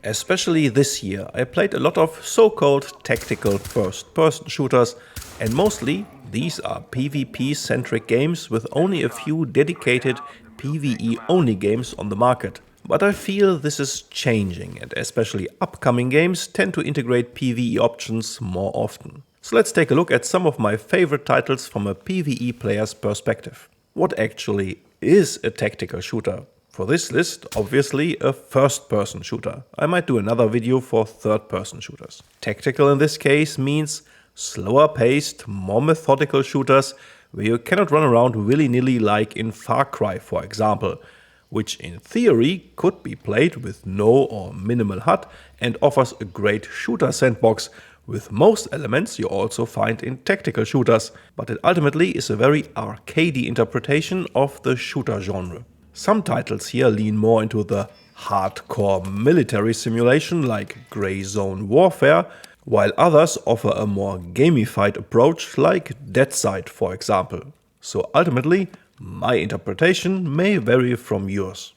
Especially this year, I played a lot of so-called tactical first-person shooters, and mostly these are PvP-centric games with only a few dedicated PvE-only games on the market. But I feel this is changing, and especially upcoming games tend to integrate PvE options more often. So let's take a look at some of my favorite titles from a PvE player's perspective. What actually is a tactical shooter? For this list, obviously a first-person shooter. I might do another video for third-person shooters. Tactical in this case means slower-paced, more methodical shooters where you cannot run around willy-nilly like in Far Cry, for example, which in theory could be played with no or minimal HUD and offers a great shooter sandbox with most elements you also find in tactical shooters, but it ultimately is a very arcadey interpretation of the shooter genre. Some titles here lean more into the hardcore military simulation like Grey Zone Warfare, while others offer a more gamified approach like Deadside, for example. So ultimately, my interpretation may vary from yours.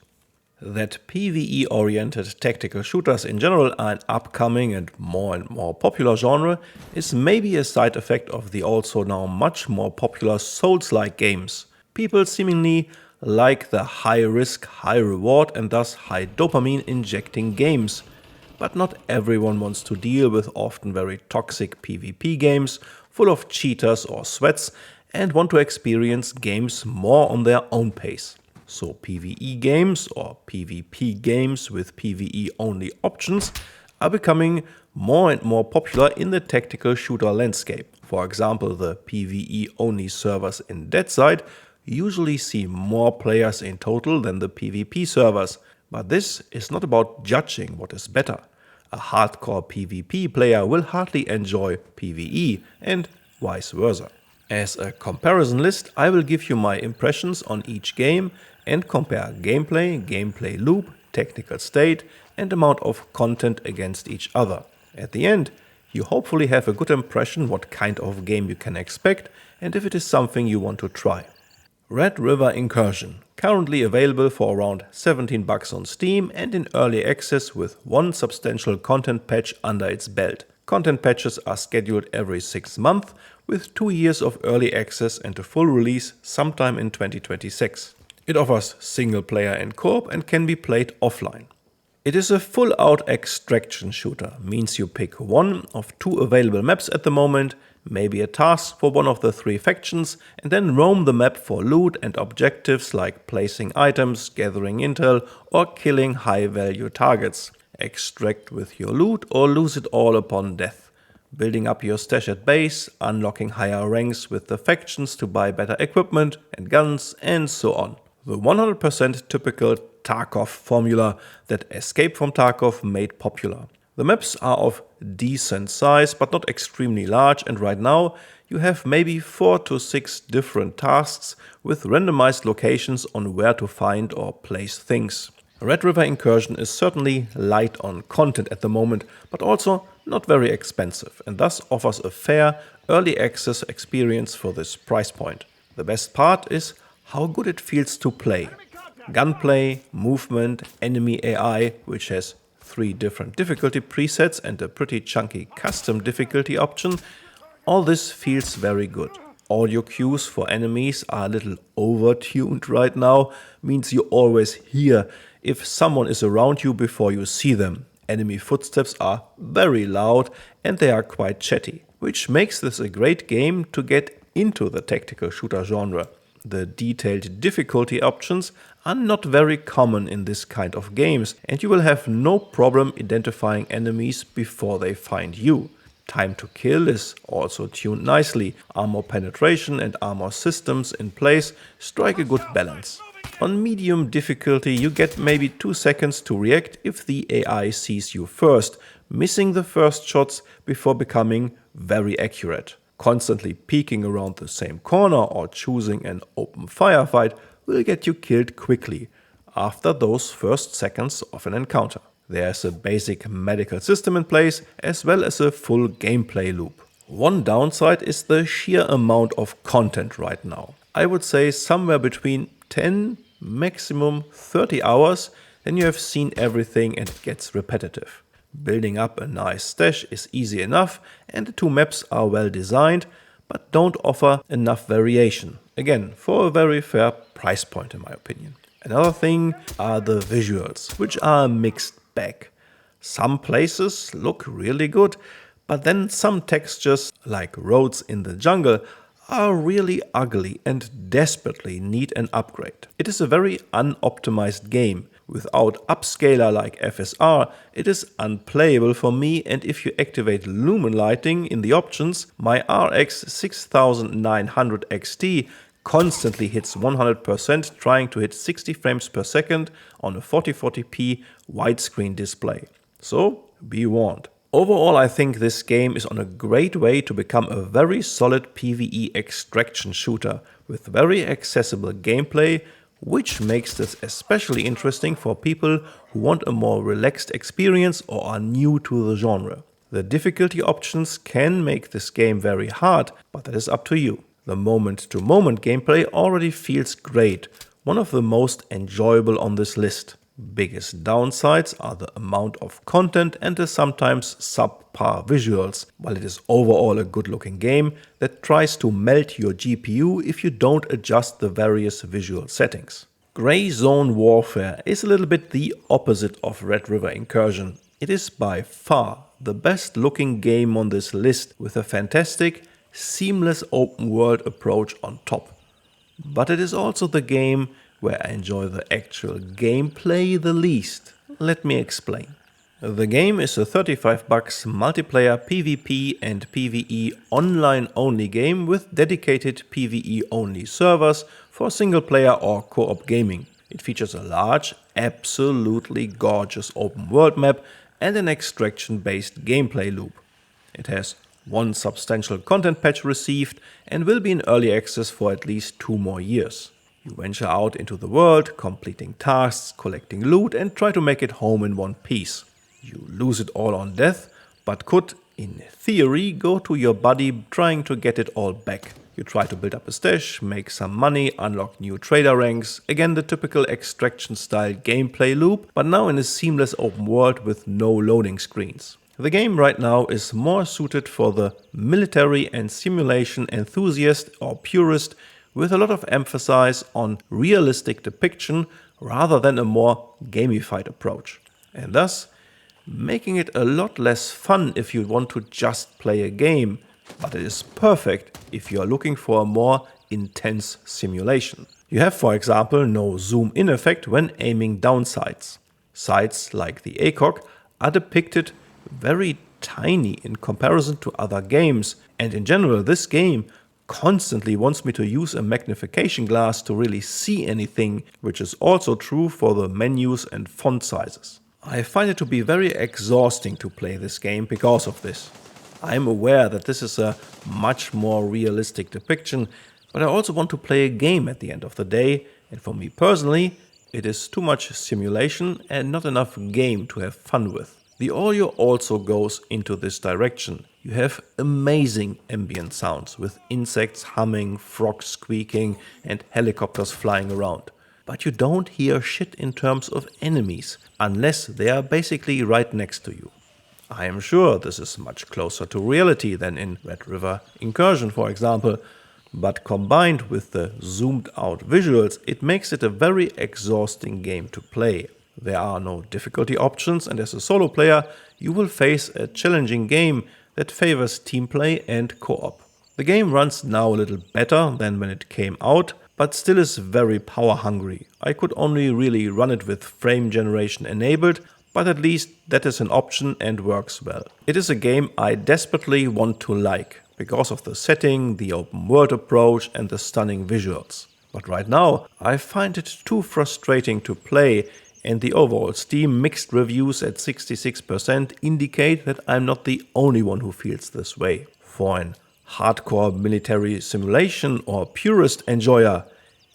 That PvE-oriented tactical shooters in general are an upcoming and more popular genre is maybe a side effect of the also now much more popular Souls-like games. People seemingly like the high risk, high reward and thus high dopamine injecting games. But not everyone wants to deal with often very toxic PvP games full of cheaters or sweats and want to experience games more on their own pace. So PvE games or PvP games with PvE only options are becoming more and more popular in the tactical shooter landscape. For example, the PvE only servers in Deadside usually see more players in total than the PvP servers, but this is not about judging what is better. A hardcore PvP player will hardly enjoy PvE and vice versa. As a comparison list, I will give you my impressions on each game and compare gameplay, gameplay loop, technical state and amount of content against each other. At the end, you hopefully have a good impression what kind of game you can expect and if it is something you want to try. Red River Incursion, currently available for around $17 on Steam and in early access with one substantial content patch under its belt. Content patches are scheduled every 6 months with 2 years of early access and a full release sometime in 2026. It offers single player and co-op and can be played offline. It is a full-out extraction shooter, means you pick one of 2 available maps at the moment, maybe a task for one of the 3 factions, and then roam the map for loot and objectives like placing items, gathering intel, or killing high-value targets. Extract with your loot or lose it all upon death. Building up your stash at base, unlocking higher ranks with the factions to buy better equipment and guns, and so on. The 100% typical Tarkov formula that Escape from Tarkov made popular. The maps are of decent size but not extremely large, and right now you have maybe 4 to 6 different tasks with randomized locations on where to find or place things. Red River Incursion is certainly light on content at the moment, but also not very expensive and thus offers a fair early access experience for this price point. The best part is how good it feels to play. Gunplay, movement, enemy AI, which has 3 different difficulty presets and a pretty chunky custom difficulty option, all this feels very good. Audio cues for enemies are a little over-tuned right now, means you always hear if someone is around you before you see them. Enemy footsteps are very loud and they are quite chatty, which makes this a great game to get into the tactical shooter genre. The detailed difficulty options are not very common in this kind of games and you will have no problem identifying enemies before they find you. Time to kill is also tuned nicely. Armor penetration and armor systems in place strike a good balance. On medium difficulty you get maybe 2 seconds to react if the AI sees you first, missing the first shots before becoming very accurate. Constantly peeking around the same corner or choosing an open firefight will get you killed quickly after those first seconds of an encounter. There's a basic medical system in place as well as a full gameplay loop. One downside is the sheer amount of content right now. I would say somewhere between 10, maximum 30 hours then you have seen everything and it gets repetitive. Building up a nice stash is easy enough and the two maps are well designed, but don't offer enough variation. Again, for a very fair price point in my opinion. Another thing are the visuals, which are a mixed bag. Some places look really good, but then some textures, like roads in the jungle, are really ugly and desperately need an upgrade. It is a very unoptimized game. Without upscaler like FSR, it is unplayable for me, and if you activate lumen lighting in the options, my RX 6900 XT constantly hits 100% trying to hit 60 frames per second on a 4040p widescreen display. So be warned. Overall, I think this game is on a great way to become a very solid PvE extraction shooter with very accessible gameplay, which makes this especially interesting for people who want a more relaxed experience or are new to the genre. The difficulty options can make this game very hard, but that is up to you. The moment-to-moment gameplay already feels great, one of the most enjoyable on this list. Biggest downsides are the amount of content and the sometimes subpar visuals, while it is overall a good looking game that tries to melt your GPU if you don't adjust the various visual settings. Grey Zone Warfare is a little bit the opposite of Red River Incursion. It is by far the best looking game on this list with a fantastic, seamless open world approach on top. But it is also the game where I enjoy the actual gameplay the least. Let me explain. The game is a $35 multiplayer PvP and PvE online only game with dedicated PvE only servers for single player or co-op gaming. It features a large, absolutely gorgeous open world map and an extraction based gameplay loop. It has one substantial content patch received and will be in early access for at least 2 more years. You venture out into the world, completing tasks, collecting loot and try to make it home in one piece. You lose it all on death, but could, in theory, go to your buddy trying to get it all back. You try to build up a stash, make some money, unlock new trader ranks, again the typical extraction style gameplay loop, but now in a seamless open world with no loading screens. The game right now is more suited for the military and simulation enthusiast or purist, with a lot of emphasis on realistic depiction rather than a more gamified approach. And thus, making it a lot less fun if you want to just play a game, but it is perfect if you are looking for a more intense simulation. You have, for example, no zoom in effect when aiming down sights. Sights like the ACOG are depicted very tiny in comparison to other games, and in general this game constantly wants me to use a magnification glass to really see anything, which is also true for the menus and font sizes. I find it to be very exhausting to play this game because of this. I am aware that this is a much more realistic depiction, but I also want to play a game at the end of the day, and for me personally, it is too much simulation and not enough game to have fun with. The audio also goes into this direction. You have amazing ambient sounds with insects humming, frogs squeaking and helicopters flying around. But you don't hear shit in terms of enemies, unless they are basically right next to you. I am sure this is much closer to reality than in Red River Incursion, for example, but combined with the zoomed out visuals, it makes it a very exhausting game to play. There are no difficulty options, and as a solo player, you will face a challenging game that favors team play and co-op. The game runs now a little better than when it came out, but still is very power hungry. I could only really run it with frame generation enabled, but at least that is an option and works well. It is a game I desperately want to like, because of the setting, the open world approach and the stunning visuals. But right now, I find it too frustrating to play, and the overall Steam mixed reviews at 66% indicate that I'm not the only one who feels this way. For an hardcore military simulation or purist enjoyer,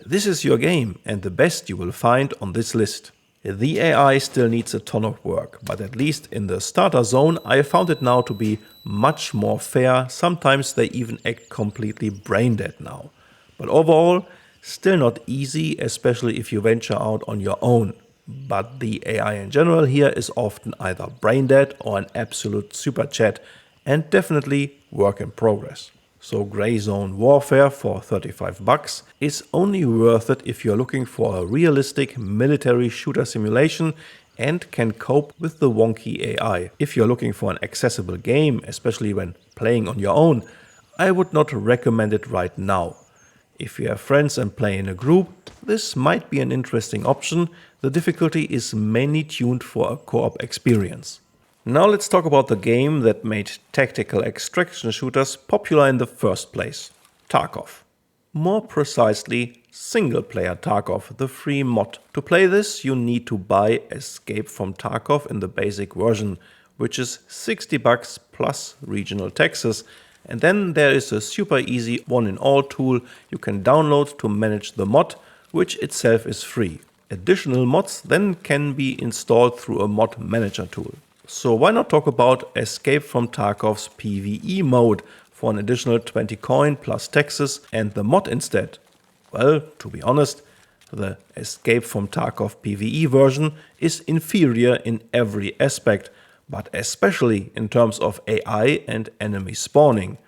this is your game and the best you will find on this list. The AI still needs a ton of work, but at least in the starter zone I found it now to be much more fair. Sometimes they even act completely brain dead now. But overall, still not easy, especially if you venture out on your own. but the AI in general here is often either brain dead or an absolute super chat, and definitely work in progress. So Grey Zone Warfare for $35 is only worth it if you're looking for a realistic military shooter simulation and can cope with the wonky AI. If you're looking for an accessible game, especially when playing on your own, I would not recommend it right now. If you have friends and play in a group, this might be an interesting option. The difficulty is mainly tuned for a co-op experience. Now let's talk about the game that made tactical extraction shooters popular in the first place, Tarkov. More precisely, single-player Tarkov, the free mod. To play this, you need to buy Escape from Tarkov in the basic version, which is $60 plus regional taxes, and then there is a super easy one-in-all tool you can download to manage the mod, which itself is free. Additional mods then can be installed through a mod manager tool. So why not talk about Escape from Tarkov's PvE mode for an additional 20 coin plus taxes and the mod instead? Well, to be honest, the Escape from Tarkov PvE version is inferior in every aspect, but especially in terms of AI and enemy spawning.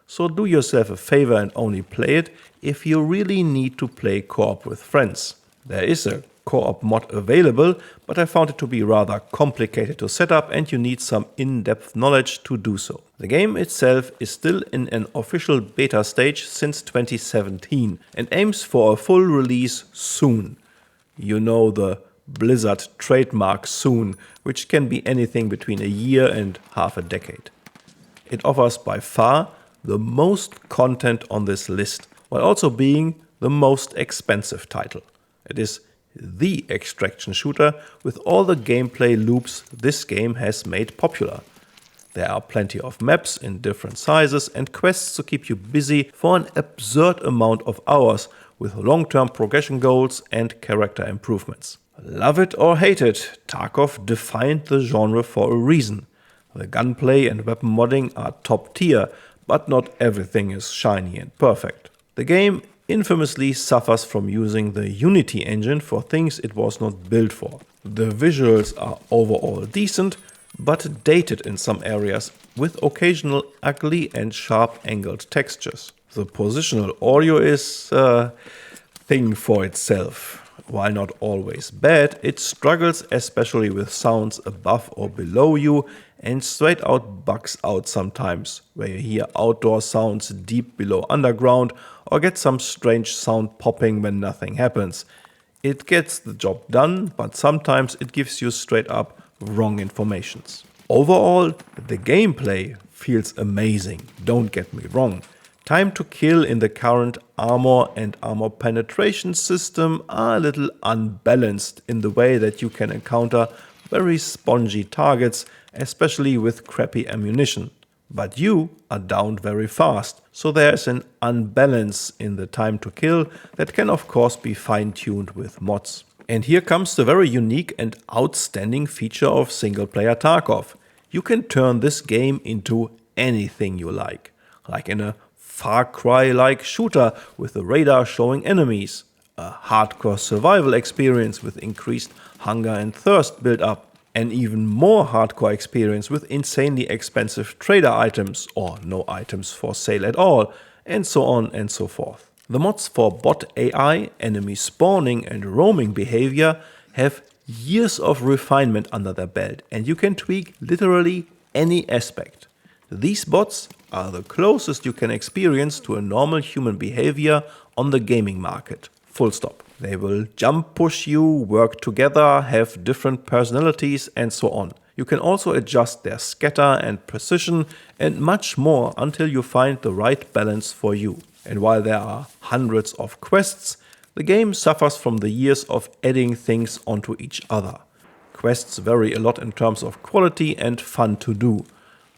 So do yourself a favor and only play it if you really need to play co-op with friends. There is a co-op mod available, but I found it to be rather complicated to set up and you need some in-depth knowledge to do so. The game itself is still in an official beta stage since 2017 and aims for a full release soon. You know, the Blizzard trademark soon, which can be anything between a year and half a decade. It offers by far the most content on this list, while also being the most expensive title. It is the extraction shooter with all the gameplay loops this game has made popular. There are plenty of maps in different sizes and quests to keep you busy for an absurd amount of hours with long-term progression goals and character improvements. Love it or hate it, Tarkov defined the genre for a reason. The gunplay and weapon modding are top tier, but not everything is shiny and perfect. The game infamously suffers from using the Unity engine for things it was not built for. The visuals are overall decent, but dated in some areas, with occasional ugly and sharp-angled textures. The positional audio is a thing for itself. While not always bad, it struggles especially with sounds above or below you and straight out bugs out sometimes, where you hear outdoor sounds deep below underground or get some strange sound popping when nothing happens. It gets the job done, but sometimes it gives you straight up wrong informations. Overall, the gameplay feels amazing, don't get me wrong. Time to kill in the current armor and armor penetration system are a little unbalanced in the way that you can encounter very spongy targets, especially with crappy ammunition. But you are downed very fast, so there's an unbalance in the time to kill that can of course be fine-tuned with mods. And here comes the very unique and outstanding feature of single-player Tarkov. You can turn this game into anything you like in a Far Cry-like shooter with the radar showing enemies, a hardcore survival experience with increased hunger and thirst build up, an even more hardcore experience with insanely expensive trader items or no items for sale at all, and so on and so forth. The mods for bot AI, enemy spawning and roaming behavior have years of refinement under their belt, and you can tweak literally any aspect. These bots are the closest you can experience to a normal human behavior on the gaming market. Full stop. They will jump push you, work together, have different personalities and so on. You can also adjust their scatter and precision and much more until you find the right balance for you. And while there are hundreds of quests, the game suffers from the years of adding things onto each other. Quests vary a lot in terms of quality and fun to do.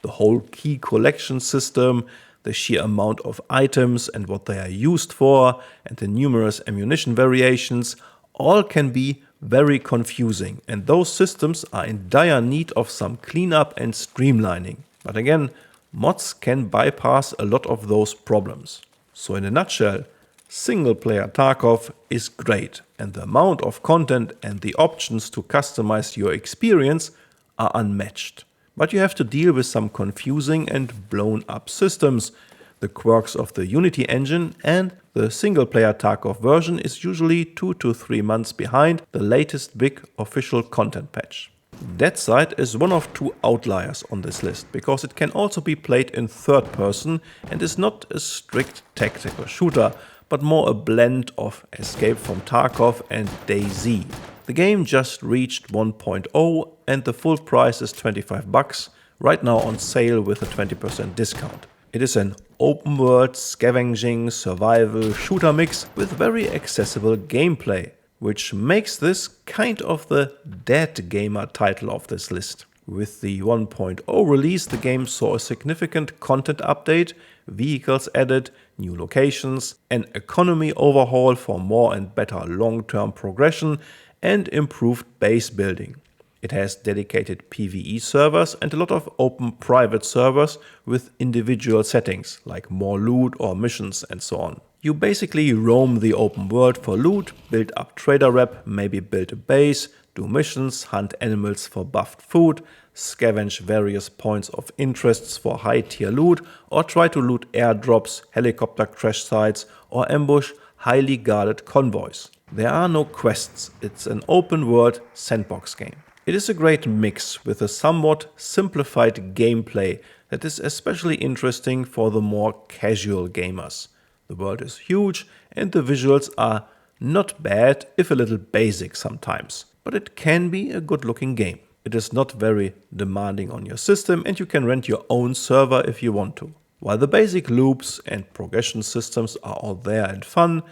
The whole key collection system, the sheer amount of items and what they are used for, and the numerous ammunition variations, all can be very confusing, and those systems are in dire need of some cleanup and streamlining. But again, mods can bypass a lot of those problems. So in a nutshell, Single-player Tarkov is great, and the amount of content and the options to customize your experience are unmatched. But you have to deal with some confusing and blown-up systems, the quirks of the Unity engine, and the single-player Tarkov version is usually 2 to 3 months behind the latest big official content patch. Deadside is one of 2 outliers on this list, because it can also be played in third person and is not a strict tactical shooter, but more a blend of Escape from Tarkov and DayZ. The game just reached 1.0 and the full price is $25, right now on sale with a 20% discount. It is an open world scavenging survival shooter mix with very accessible gameplay, which makes this kind of the dead gamer title of this list. With the 1.0 release, the game saw a significant content update, vehicles added, new locations, an economy overhaul for more and better long-term progression, and improved base building. It has dedicated PvE servers and a lot of open private servers with individual settings, like more loot or missions and so on. You basically roam the open world for loot, build up trader rep, maybe build a base, do missions, hunt animals for buffed food, scavenge various points of interests for high tier loot, or try to loot airdrops, helicopter crash sites, or ambush highly guarded convoys. There are no quests, it's an open world sandbox game. It is a great mix with a somewhat simplified gameplay that is especially interesting for the more casual gamers. The world is huge and the visuals are not bad, if a little basic sometimes, but it can be a good looking game. It is not very demanding on your system and you can rent your own server if you want to. While the basic loops and progression systems are all there and fun,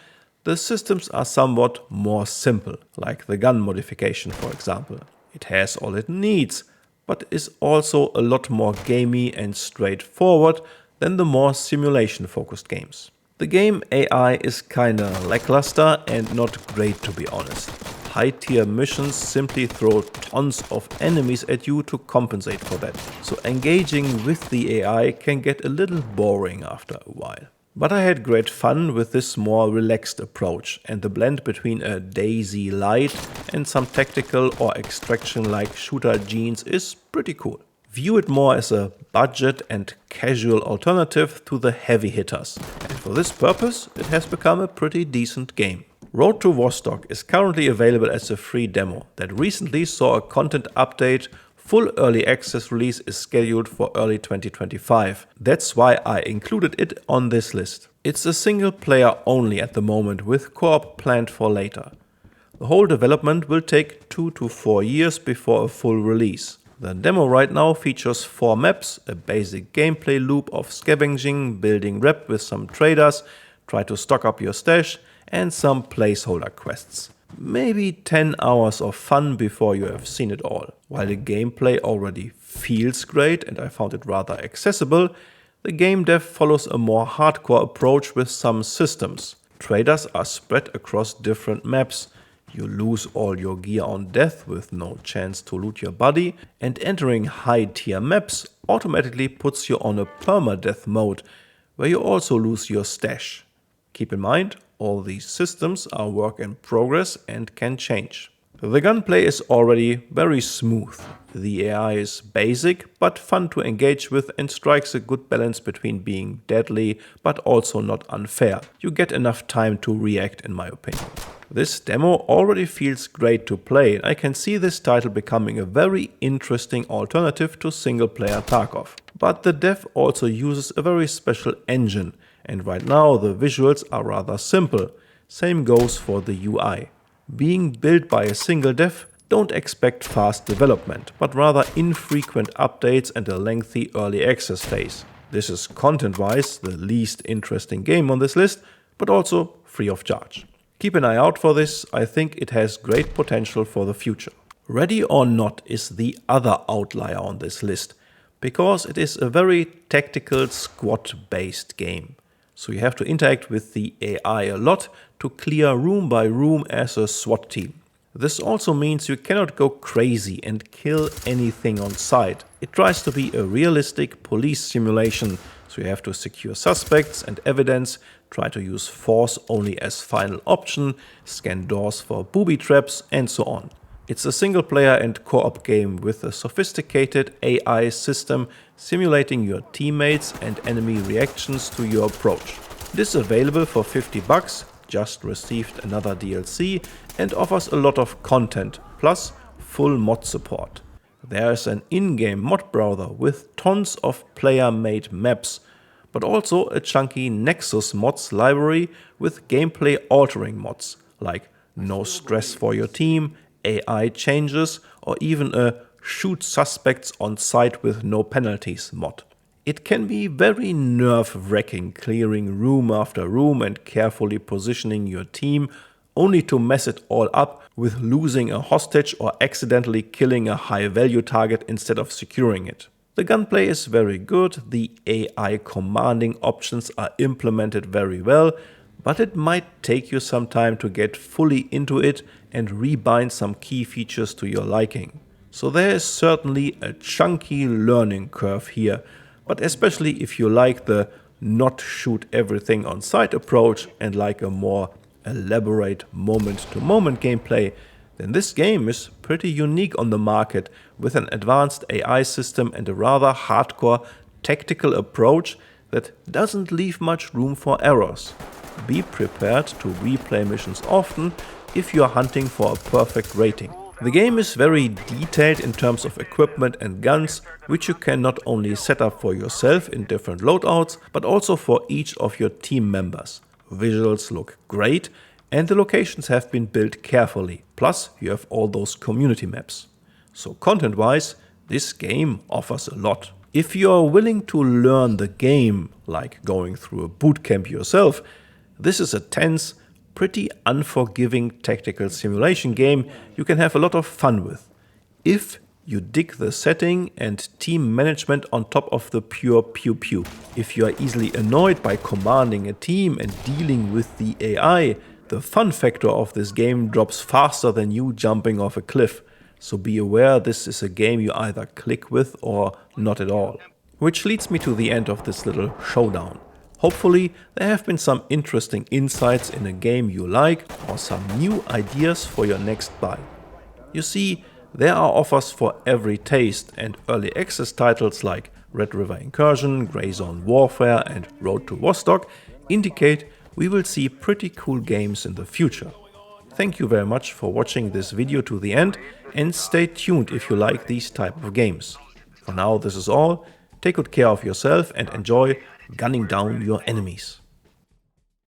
the systems are somewhat more simple, like the gun modification for example. It has all it needs, but is also a lot more gamey and straightforward than the more simulation-focused games. The game AI is kinda lackluster and not great to be honest. High-tier missions simply throw tons of enemies at you to compensate for that, so engaging with the AI can get a little boring after a while. But I had great fun with this more relaxed approach, and the blend between a DayZ light and some tactical or extraction-like shooter genes is pretty cool. View it more as a budget and casual alternative to the heavy hitters, and for this purpose it has become a pretty decent game. Road to Vostok is currently available as a free demo that recently saw a content update. Full early access release is scheduled for early 2025. That's why I included it on this list. It's a single player only at the moment with co-op planned for later. The whole development will take 2 to 4 years before a full release. The demo right now features 4 maps, a basic gameplay loop of scavenging, building rep with some traders, try to stock up your stash, and some placeholder quests. Maybe 10 hours of fun before you have seen it all. While the gameplay already feels great and I found it rather accessible, the game dev follows a more hardcore approach with some systems. Traders are spread across different maps. You lose all your gear on death with no chance to loot your body, and entering high tier maps automatically puts you on a permadeath mode where you also lose your stash. Keep in mind, all these systems are work in progress and can change. The gunplay is already very smooth. The AI is basic but fun to engage with and strikes a good balance between being deadly but also not unfair. You get enough time to react in my opinion. This demo already feels great to play and I can see this title becoming a very interesting alternative to single-player Tarkov. But the dev also uses a very special engine, and right now the visuals are rather simple. Same goes for the UI. Being built by a single dev, don't expect fast development, but rather infrequent updates and a lengthy early access phase. This is content-wise the least interesting game on this list, but also free of charge. Keep an eye out for this, I think it has great potential for the future. Ready or Not is the other outlier on this list, because it is a very tactical squad-based game. So you have to interact with the AI a lot to clear room by room as a SWAT team. This also means you cannot go crazy and kill anything on sight. It tries to be a realistic police simulation, so you have to secure suspects and evidence, try to use force only as final option, scan doors for booby traps, and so on. It's a single player and co-op game with a sophisticated AI system simulating your teammates and enemy reactions to your approach. It is available for $50, just received another DLC, and offers a lot of content, plus full mod support. There's an in-game mod browser with tons of player-made maps, but also a chunky Nexus mods library with gameplay-altering mods, like no stress for your team, AI changes, or even a shoot suspects on sight with no penalties mod. It can be very nerve-wracking clearing room after room and carefully positioning your team, only to mess it all up with losing a hostage or accidentally killing a high-value target instead of securing it. The gunplay is very good, the AI commanding options are implemented very well, but it might take you some time to get fully into it and rebind some key features to your liking. So there is certainly a chunky learning curve here, but especially if you like the not shoot everything on sight approach and like a more elaborate moment-to-moment gameplay, then this game is pretty unique on the market with an advanced AI system and a rather hardcore tactical approach that doesn't leave much room for errors. Be prepared to replay missions often if you're hunting for a perfect rating. The game is very detailed in terms of equipment and guns, which you can not only set up for yourself in different loadouts, but also for each of your team members. Visuals look great, and the locations have been built carefully, plus you have all those community maps. So content-wise, this game offers a lot. If you are willing to learn the game, like going through a bootcamp yourself, this is a tense, pretty unforgiving tactical simulation game you can have a lot of fun with. If you dig the setting and team management on top of the pure pew-pew. If you are easily annoyed by commanding a team and dealing with the AI, the fun factor of this game drops faster than you jumping off a cliff. So be aware this is a game you either click with or not at all. Which leads me to the end of this little showdown. Hopefully there have been some interesting insights in a game you like or some new ideas for your next buy. You see, there are offers for every taste, and early access titles like Red River Incursion, Grey Zone Warfare and Road to Vostok indicate we will see pretty cool games in the future. Thank you very much for watching this video to the end, and stay tuned if you like these type of games. For now, this is all. Take good care of yourself and enjoy gunning down your enemies.